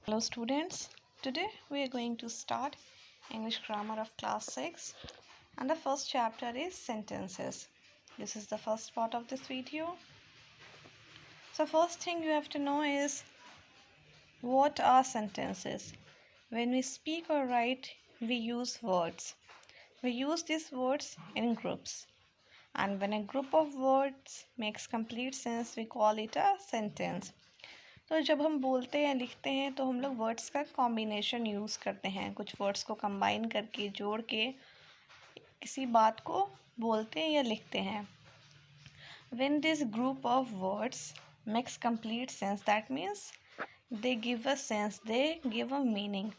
Hello students, today we are going to start English grammar of class 6 and the first chapter is sentences. This is the first part of this video. So first thing you have to know is what are sentences. When we speak or write, we use words. We use these words in groups. And when a group of words makes complete sense, we call it a sentence. तो जब हम बोलते हैं लिखते हैं तो हम लोग वर्ड्स का कॉम्बिनेशन यूज़ करते हैं, कुछ वर्ड्स को कंबाइन करके जोड़ के किसी बात को बोलते हैं या लिखते हैं. When this group of words makes complete sense, that means they give a sense, they give a meaning,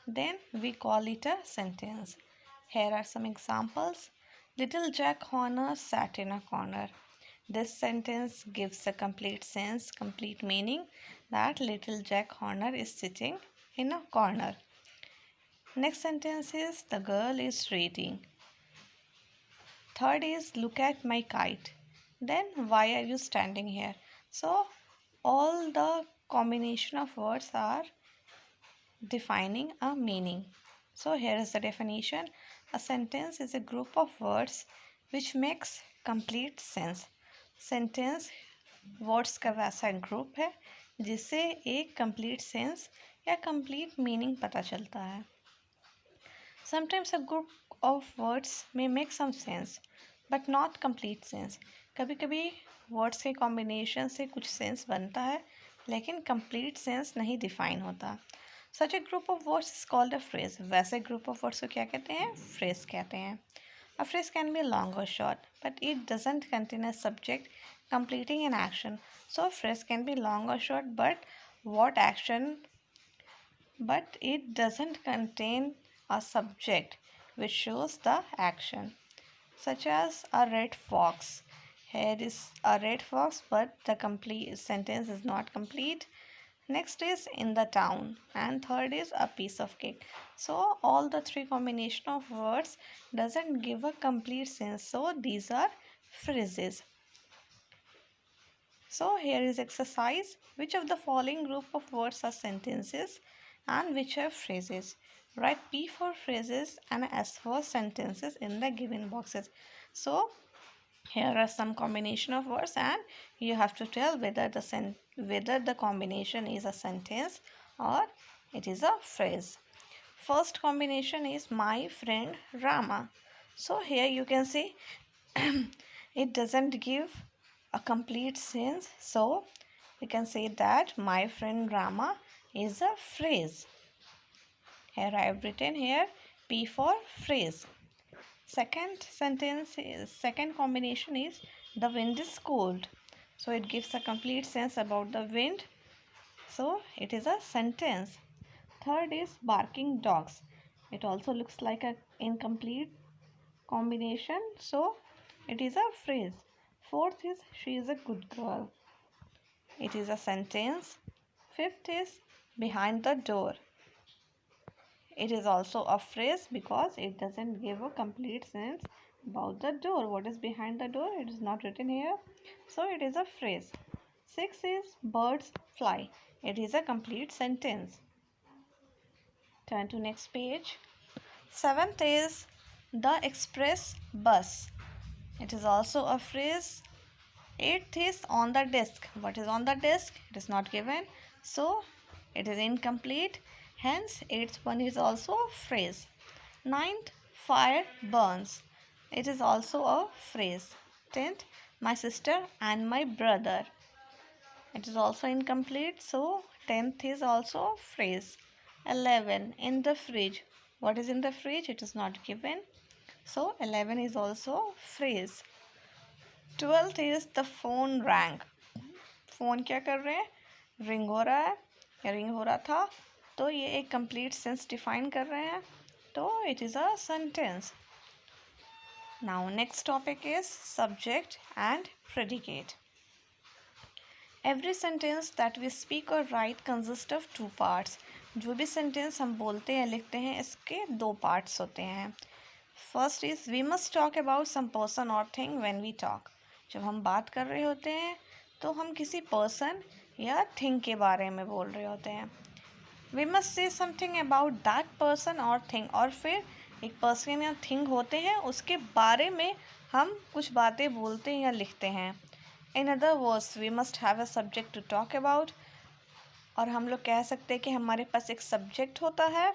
then we call it a sentence. Here are some examples. Little Jack Horner sat in a corner. This sentence gives a complete sense, complete meaning that little Jack Horner is sitting in a corner. Next sentence is the girl is reading. Third is look at my kite. Then why are you standing here? So all the combination of words are defining a meaning. So here is the definition. A sentence is a group of words which makes complete sense. Sentence words का वैसा group है जिससे एक complete sense या complete meaning पता चलता है. Sometimes a group of words may make some sense but not complete sense. कभी कभी वर्ड्स के कॉम्बिनेशन से कुछ सेंस बनता है लेकिन कंप्लीट सेंस नहीं डिफाइन होता. Such a group of words is called a phrase. वैसे ग्रुप ऑफ वर्ड्स को क्या कहते हैं? फ्रेज कहते हैं. A phrase can be long or short, but it doesn't contain a subject completing an action. So a phrase can be long or short, but it doesn't contain a subject which shows the action. Such as a red fox. Here is a red fox, but the complete sentence is not complete. Next is in the town, and third is a piece of cake. So all the three combination of words doesn't give a complete sense, so these are phrases. So here is exercise. Which of the following group of words are sentences and which are phrases? Write P for phrases and S for sentences in the given boxes. So here are some combination of words and you have to tell whether the combination is a sentence or it is a phrase. First combination is my friend Rama. So here you can see it doesn't give a complete sense, so we can say that my friend Rama is a phrase. Here I have written here P for phrase. Second combination is the wind is cold. So it gives a complete sense about the wind. So it is a sentence. Third is barking dogs. It also looks like an incomplete combination. So it is a phrase. Fourth is she is a good girl. It is a sentence. Fifth is behind the door. It is also a phrase because it doesn't give a complete sense about the door. What is behind the door? It is not written here. So it is a phrase. Six is birds fly. It is a complete sentence. Turn to next page. Seventh is the express bus. It is also a phrase. Eighth is on the desk. What is on the desk? It is not given. So it is incomplete. Hence, eighth one is also a phrase. Ninth, fire burns. It is also a phrase. 10th, my sister and my brother. It is also incomplete. So, 10th is also a phrase. 11, in the fridge. What is in the fridge? It is not given. So, 11 is also a phrase. 12th is the phone rang. Phone क्या कर रहे हैं? Ring हो रहा है या ring हो रहा था. तो ये एक कंप्लीट सेंस डिफाइन कर रहे हैं. तो it is a sentence. Now next topic is subject and predicate. Every sentence that we speak or write consist of two parts. जो भी सेंटेंस हम बोलते हैं लिखते हैं इसके दो पार्ट्स होते हैं. First is we must talk about some person और थिंग व्हेन वी टॉक. जब हम बात कर रहे होते हैं तो हम किसी पर्सन या थिंग के बारे में बोल रहे होते हैं. We must say something about that person और थिंग, और फिर एक पर्सन या थिंग होते हैं उसके बारे में हम कुछ बातें बोलते हैं या लिखते हैं. In other words we must have a subject to talk about, और हम लोग कह सकते हैं कि हमारे पास एक सब्जेक्ट होता है.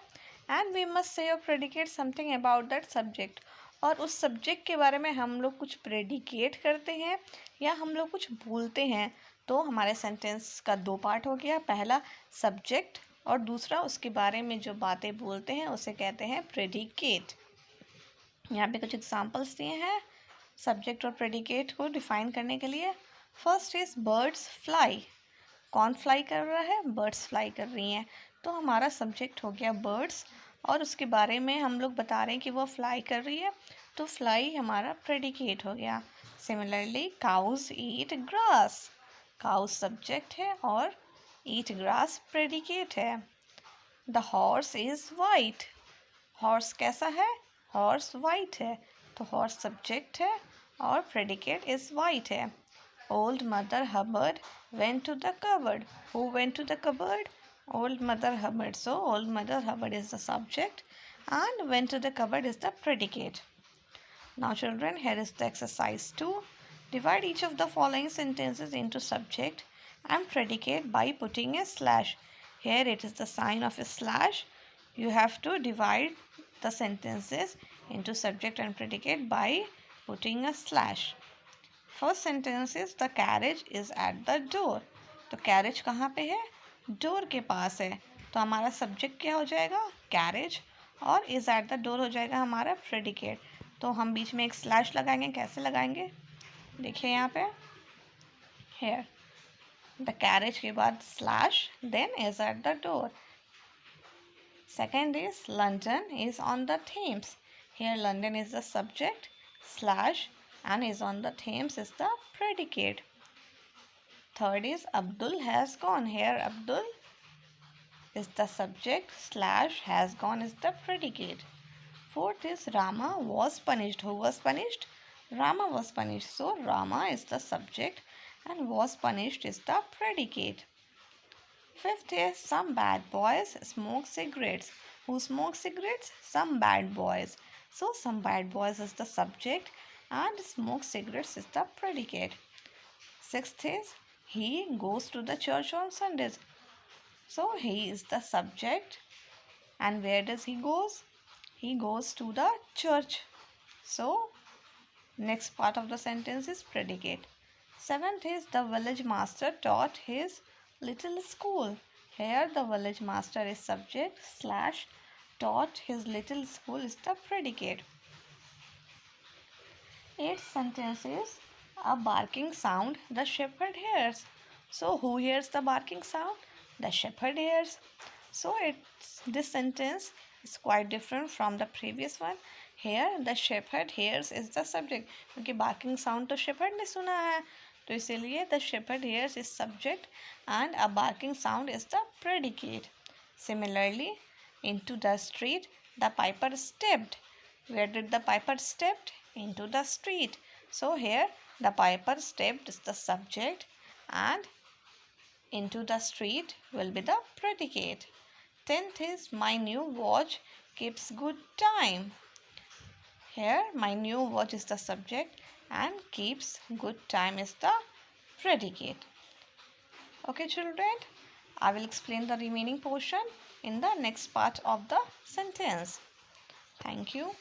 एंड वी मस्ट से और predicate something about that subject, और उस सब्जेक्ट के बारे में हम लोग कुछ प्रेडिकेट करते हैं या हम लोग कुछ बोलते हैं. तो हमारे सेंटेंस का दो पार्ट हो गया, पहला सब्जेक्ट और दूसरा उसके बारे में जो बातें बोलते हैं उसे कहते हैं प्रेडिकेट. यहाँ पे कुछ एग्जांपल्स दिए हैं सब्जेक्ट और प्रेडिकेट को डिफाइन करने के लिए. First is birds fly. कौन फ्लाई कर रहा है? बर्ड्स फ्लाई कर रही हैं. तो हमारा सब्जेक्ट हो गया बर्ड्स, और उसके बारे में हम लोग बता रहे हैं कि वो फ्लाई कर रही है, तो फ्लाई हमारा प्रेडिकेट हो गया. सिमिलरली काउज ईट ग्रास. काउज सब्जेक्ट है और ईट ग्रास प्रेडिकेट है. The horse is white. Horse कैसा है? हॉर्स वाइट है, तो हॉर्स सब्जेक्ट है और प्रेडिकेट इज वाइट है. Old Mother Hubbard went to the cupboard. Who went to the cupboard? Old Mother Hubbard. So Old Mother Hubbard is the subject and went to the cupboard is the predicate. Now children, here is the exercise 2. Divide each of the following sentences into subject and predicate by putting a slash. Here it is the sign of a slash. You have to divide the sentences into subject and predicate by putting a slash. First sentence is the carriage is at the door. तो carriage कहाँ पे है? Door के पास है. तो हमारा subject क्या हो जाएगा? कैरेज, और इज़ एट द डोर हो जाएगा हमारा प्रेडिकेट. तो हम बीच में एक स्लैश लगाएंगे. कैसे लगाएंगे? देखिए यहाँ पे, हेयर द कैरेज के बाद slash, then is at the door. Second is London is on the Thames. Here London is the subject, slash and is on the Thames is the predicate. Third is Abdul has gone. Here Abdul is the subject, slash has gone is the predicate. Fourth is Rama was punished. Who was punished? Rama was punished. So Rama is the subject and was punished is the predicate. Fifth is some bad boys smoke cigarettes. Who smoke cigarettes? Some bad boys. So some bad boys is the subject and smoke cigarettes is the predicate. Sixth is he goes to the church on Sundays. So he is the subject, and where does he goes? He goes to the church. So next part of the sentence is predicate. Seventh is the village master taught his little school. Here the village master is subject, slash taught his little school is the predicate. Eighth sentence is a barking sound the shepherd hears. So who hears the barking sound? The shepherd hears. So this sentence is quite different from the previous one. Here the shepherd hears is the subject, क्योंकि barking sound तो shepherd ने सुना है, तो इसीलिए the shepherd hears is subject and a barking sound is the predicate. Similarly, into the street the piper stepped. Where did the piper stepped? Into the street. So here the piper stepped is the subject and into the street will be the predicate. 10th is my new watch keeps good time. Here my new watch is the subject and keeps good time is the predicate. Okay children, I will explain the remaining portion in the next part of the sentence. Thank you.